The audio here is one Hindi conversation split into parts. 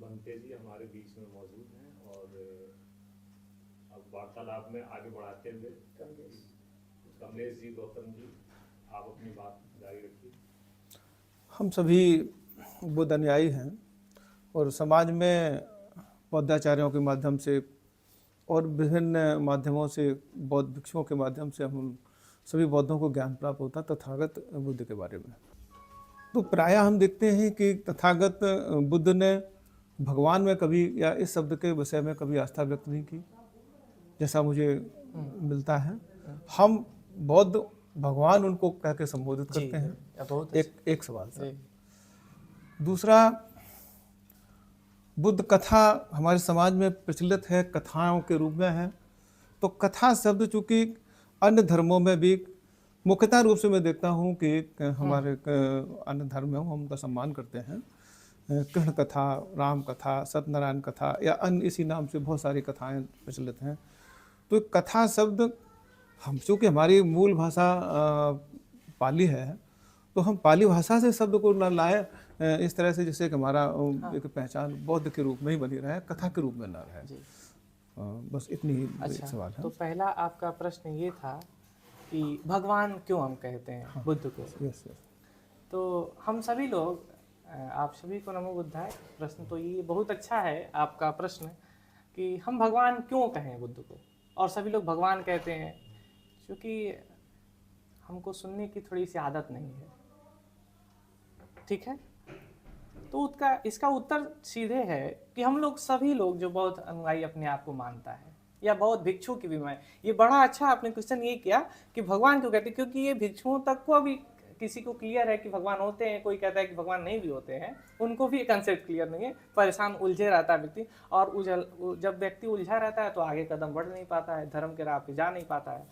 बनते जी हमारे बीच में मौजूद हैं और अब वार्तालाप में आगे बढ़ाते हुए कमलेश जी, गौतम जी, आप अपनी बात जारी रखिए। हम सभी बुद्ध अनुयायी हैं और समाज में बौद्धाचार्यों के माध्यम से और विभिन्न माध्यमों से बौद्ध भिक्षुओं के माध्यम से हम सभी बौद्धों को ज्ञान प्राप्त होता तथागत बुद्ध के बारे में। तो प्रायः हम देखते हैं कि तथागत बुद्ध ने भगवान में कभी या इस शब्द के विषय में कभी आस्था व्यक्त नहीं की, जैसा मुझे मिलता है। हम बौद्ध भगवान उनको कह के संबोधित करते हैं। एक सवाल था। दूसरा, बुद्ध कथा हमारे समाज में प्रचलित है, कथाओं के रूप में है। तो कथा शब्द चूंकि अन्य धर्मों में भी मुख्यतः रूप से मैं देखता हूँ कि हमारे अन्य धर्म में हम उनका सम्मान करते हैं। कृष्ण कथा, राम कथा, सत्यनारायण कथा या अन्य इसी नाम से बहुत सारी कथाएं प्रचलित हैं। तो कथा शब्द हम चूँकि हमारी मूल भाषा पाली है, तो हम पाली भाषा से शब्द को न लाए इस तरह से जैसे कि हमारा एक पहचान बौद्ध के रूप में ही बनी रहे, कथा के रूप में न रहे। बस इतनी ही सवाल है। तो पहला आपका प्रश्न ये था कि भगवान क्यों हम कहते हैं बुद्ध को। यस। तो हम सभी लोग, आप सभी को नमो बुद्धाय। प्रश्न तो ये बहुत अच्छा है आपका प्रश्न कि हम भगवान क्यों कहें बुद्ध को, और सभी लोग भगवान कहते हैं, क्योंकि हमको सुनने की थोड़ी सी आदत नहीं है। ठीक है, तो इसका उत्तर सीधे है कि हम लोग सभी लोग जो बौद्ध अनुयायी अपने आप को मानता है या बौद्ध भिक्षु की भी मैं, ये बड़ा अच्छा आपने क्वेश्चन ये किया कि भगवान क्यों कहते हैं, क्योंकि ये भिक्षुओं तक को अभी किसी को क्लियर है कि भगवान होते हैं, कोई कहता है कि भगवान नहीं भी होते हैं, उनको भी कंसेप्ट क्लियर नहीं है। परेशान उलझे रहता है व्यक्ति, और जब व्यक्ति उलझा रहता है तो आगे कदम बढ़ नहीं पाता है, धर्म के राह पे जा नहीं पाता है।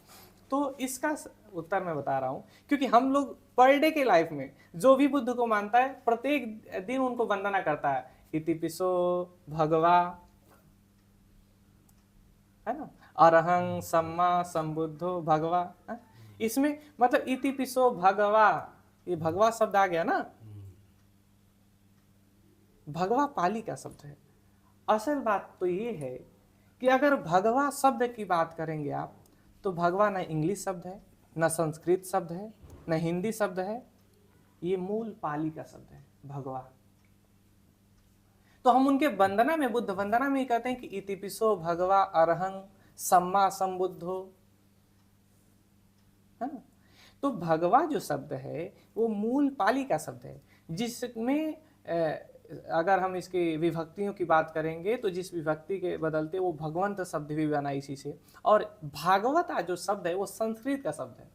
तो इसका उत्तर मैं बता रहा हूँ, क्योंकि हम लोग पर डे के लाइफ में जो भी बुद्ध को मानता है प्रत्येक दिन उनको वंदना करता है, इतिपिसो भगवा, है ना, अरहं सम्मा संबुद्धो भगवा। इसमें मतलब इतिपिसो भगवा, ये भगवा शब्द आ गया ना, भगवा पाली का शब्द है। असल बात तो ये है कि अगर भगवा शब्द की बात करेंगे आप, तो भगवा न इंग्लिश शब्द है, न संस्कृत शब्द है, न हिंदी शब्द है, ये मूल पाली का शब्द है भगवा। तो हम उनके वंदना में, बुद्ध वंदना में ही कहते हैं कि इतिपिसो भगवा अरहं सम्मा संबुद्धो, है ना। तो भगवा जो शब्द है वो मूल पाली का शब्द है, जिसमें अगर हम इसकी विभक्तियों की बात करेंगे तो जिस विभक्ति के बदलते वो भगवंत शब्द भी बना इसी से। और भागवता जो शब्द है वो संस्कृत का शब्द है,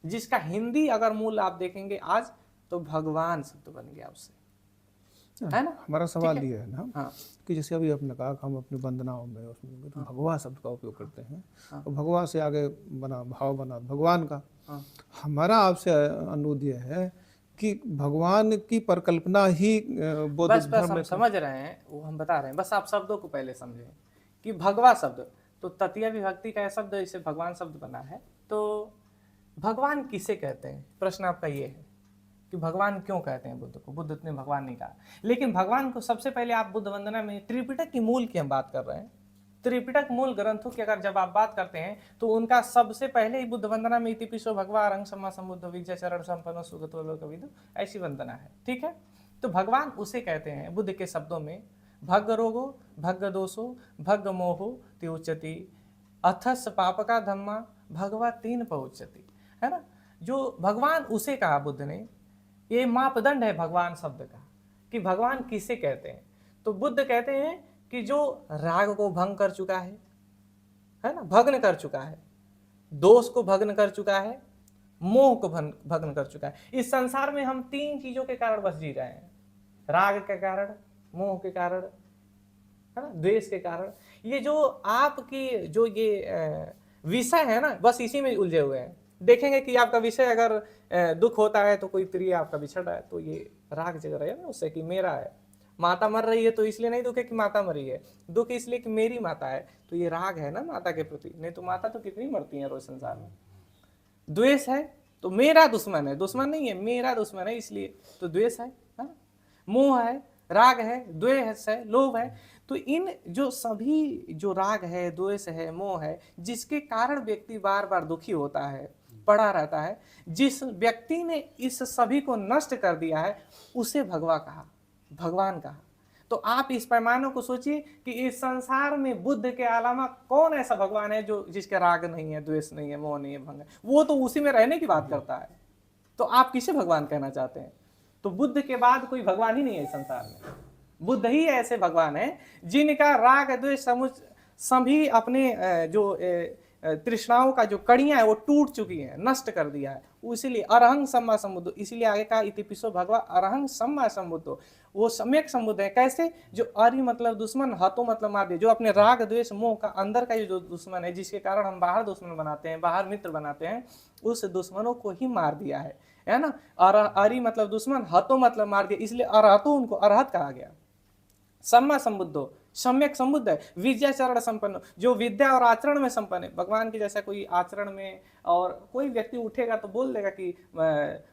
जिसका हिंदी अगर मूल आप देखेंगे आज तो भगवान शब्द बन गया उससे, है ना। हमारा सवाल ये है ना, हाँ, कि जैसे अभी आपने कहा कि हम अपनी वंदनाओं में उसमें तो भगवा शब्द का उपयोग करते हैं, और भगवा से आगे बना भाव बना भगवान का। हमारा आपसे अनुरोध यह है कि भगवान की परिकल्पना ही बौद्ध बस हम समझ रहे हैं, वो हम बता रहे हैं, बस आप शब्दों को पहले समझें कि भगवा शब्द तो तृतीय विभक्ति का शब्द, इसे भगवान शब्द बना है। तो भगवान किसे कहते हैं, प्रश्न आपका ये है कि भगवान क्यों कहते हैं बुद्ध को। बुद्ध ने भगवान नहीं कहा, लेकिन भगवान को सबसे पहले आप बुद्ध वंदना में त्रिपिटक की मूल की हम बात कर रहे हैं, त्रिपिटक मूल ग्रंथों की अगर जब आप बात करते हैं तो उनका सबसे पहले ही बुद्ध वंदना में इतिपिसो भगवा अरहं सम्मा संबुद्धो विद्या चरण संपन्नो सुगतो लोकविदु, ऐसी वंदना है। ठीक है, तो भगवान उसे कहते हैं बुद्ध के शब्दों में, भग्ग रोगो भग्ग दोषो भग्ग मोहो त्युच्यति अथस पापका धम्मा भगवा तीन पहुंचती, है ना। जो भगवान उसे कहा बुद्ध ने, ये मापदंड है भगवान शब्द का कि भगवान किसे कहते हैं। तो बुद्ध कहते हैं कि जो राग को भंग कर चुका है ना, भग्न कर चुका है, दोष को भग्न कर चुका है, मोह को भग्न कर चुका है। इस संसार में हम तीन चीजों के कारण बस जी रहे हैं, राग के कारण, मोह के कारण, है ना, द्वेष के कारण। ये जो आपकी जो ये विषय है ना, बस इसी में उलझे हुए हैं। देखेंगे कि आपका विषय अगर दुख होता है तो कोई प्रिय आपका बिछड़ रहा है तो ये राग जग रहा है ना उससे कि मेरा है, माता मर रही है तो इसलिए नहीं दुख है कि माता मरी है, दुख इसलिए कि मेरी माता है, तो ये राग है ना माता के प्रति, नहीं तो माता तो कितनी मरती है रोज संसार में। द्वेष है तो मेरा दुश्मन है, दुश्मन नहीं है मेरा दुश्मन है इसलिए तो द्वेष है ना। मोह है राग है, द्वेष है, लोभ है। तो इन जो सभी जो राग है, द्वेष है, मोह है, जिसके कारण व्यक्ति बार बार दुखी होता है, पड़ा रहता है, जिस व्यक्ति ने इस सभी को नष्ट कर दिया है, उसे भगवा कहा, भगवान कहा। तो आप इस पैमानों को सोचिए कि इस संसार में बुद्ध के अलावा कौन ऐसा भगवान है जो जिसके राग नहीं है, द्वेष नहीं है, मोह नहीं है, भंग है। वो तो उसी में रहने की बात करता है। तो आप किसे भगवान कहना चाहते हैं? तो बुद्ध के बाद कोई भगवान ही नहीं है इस संसार में। बुद्ध ही ऐसे भगवान हैं जिनका राग द्वेष सभी अपने जो तृष्णाओं का जो कड़ियां है वो टूट चुकी हैं, नष्ट कर दिया है। इसीलिए अरहंग सम्मा संबुद्धो, इसीलिए आगे कहा इतिपिसो भगवा अरहंग सम्मा संबुद्धो। वो सम्यक संबुद्ध है। कैसे? जो अरि मतलब दुश्मन, हतो मतलब मार दिया, जो अपने राग द्वेष मोह का अंदर का जो दुश्मन है, जिसके कारण हम बाहर दुश्मन बनाते हैं, बाहर मित्र बनाते हैं, उस दुश्मनों को ही मार दिया है ना। अरि मतलब दुश्मन, हतो मतलब मार दिया, इसलिए अरहतो उनको अरहत कहा गया। सम्मा संबुद्धो, सम्यक संबुद्ध है। विद्याचरण संपन्न, जो विद्या और आचरण में संपन्न है। भगवान के जैसा कोई आचरण में, और कोई व्यक्ति उठेगा तो बोल देगा कि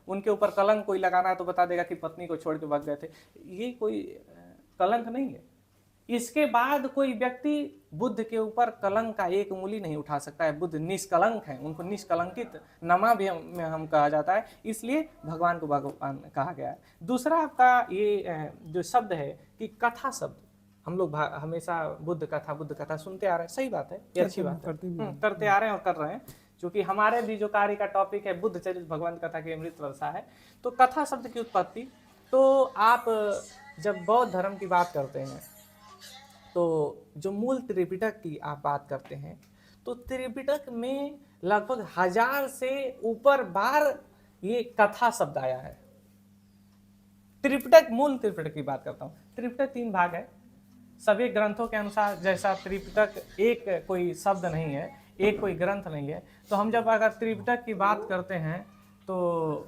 उनके ऊपर कलंक कोई लगाना है तो बता देगा कि पत्नी को छोड़ के भाग गए थे, ये कोई कलंक नहीं है। इसके बाद कोई व्यक्ति बुद्ध के ऊपर कलंक का एक उंगली नहीं उठा सकता है। बुद्ध निष्कलंक है, उनको निष्कलंकित नमा भी हम कहा जाता है, इसलिए भगवान को भगवान कहा गया है। दूसरा आपका ये जो शब्द है कि कथा शब्द, हम लोग हमेशा बुद्ध कथा सुनते आ रहे हैं, सही बात है, ये अच्छी बात है, करते आ रहे हैं और कर रहे हैं। क्योंकि हमारे भी जो कार्य का टॉपिक है बुद्ध चरित्र भगवान कथा की अमृत वर्षा है। तो कथा शब्द की उत्पत्ति, तो आप जब बौद्ध धर्म की बात करते हैं तो जो मूल त्रिपिटक की आप बात करते हैं, तो त्रिपिटक में लगभग 1000 से ऊपर बार ये कथा शब्द आया है। त्रिपिटक, मूल त्रिपिटक की बात करता हूँ। त्रिपिटक 3 भाग है सभी ग्रंथों के अनुसार। जैसा त्रिपिटक एक कोई शब्द नहीं है, एक कोई ग्रंथ नहीं है, तो हम जब अगर त्रिपिटक की बात करते हैं तो